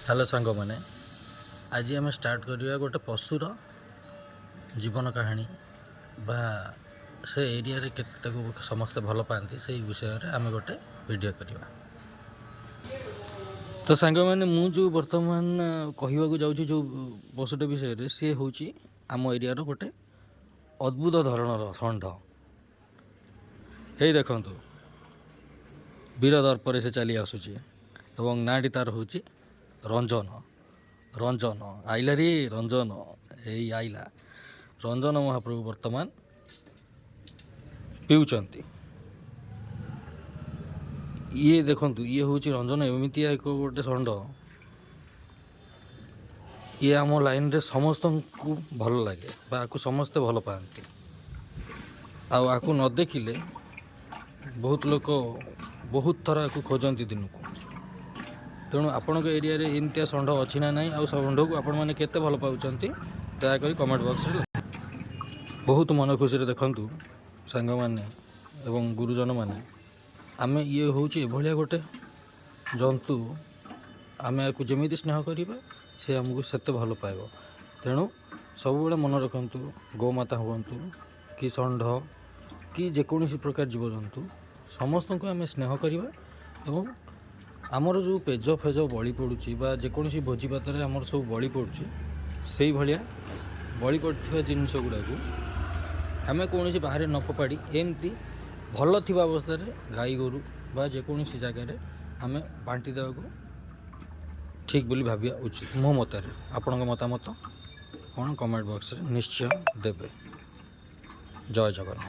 Hello सांग मैंने आज आम स्टार्ट करवा गोटे पशुर जीवन कहानी बा से एरिया रे केते समस्ते भल पाती से विषय रे आम गोटे वीडियो करवा। तो सांग मैंने जो बर्तमान कहवाक जाऊँ जो पशुटे विषय रे सी हूँ आम एरिया रो गोटे अद्भुत धरणर षंढ। हे देखंतु वीर दर्पर से चली आसुची एवं नाटी तार हूँ रंजन। रंजन आइला रे रंजन यही आइला रंजन महाप्रभु वर्तमान पिउचंती। ये देखंतु ये हूँ रंजन एमती एक गोटे षंढ ये आम लाइन रे समस्त को भल लगे आपको समस्ते भल पाती आपको न देखिले बहुत लोक बहुत थर आपको खोजती दिन को। तेणु आपण एरिया रे एमतिया षंढ अच्छी ना नहीं षंढ को आपण मैंने केते भल पाउचंती दयाकोरी कमेंट बॉक्स रे बहुत मन खुशी देखंतु सांग माने एवं गुरुजन माने आमे ये हूँ एभलिया गोटे जंतु आमे आपको जमी स्नेह करिबा से आमको सेते भल पाइब। तेणु सब बेले मन रखंतु गोमाता हुंतु कि षंढ कि जेकोसी प्रकार जीवजंतु समस्त को आम स्नेह करिबा एवं आमर जो पेज फेज बलि पड़ुची बा जेकोसी भोजी भात आमर सब बलि पड़ुची से भाया बलि पड़ता जिनस गुड़ा आम कौन बाहर न फोपाड़ी एमती भल थी अवस्था गाई गोरु बा जेकोसी जगार आम बांटी देवा ठीक बोली भाविया उचित। मो मतार आपण मतामत कौन कमेंट बॉक्स रे निश्चय देवे। जय जगन्नाथ।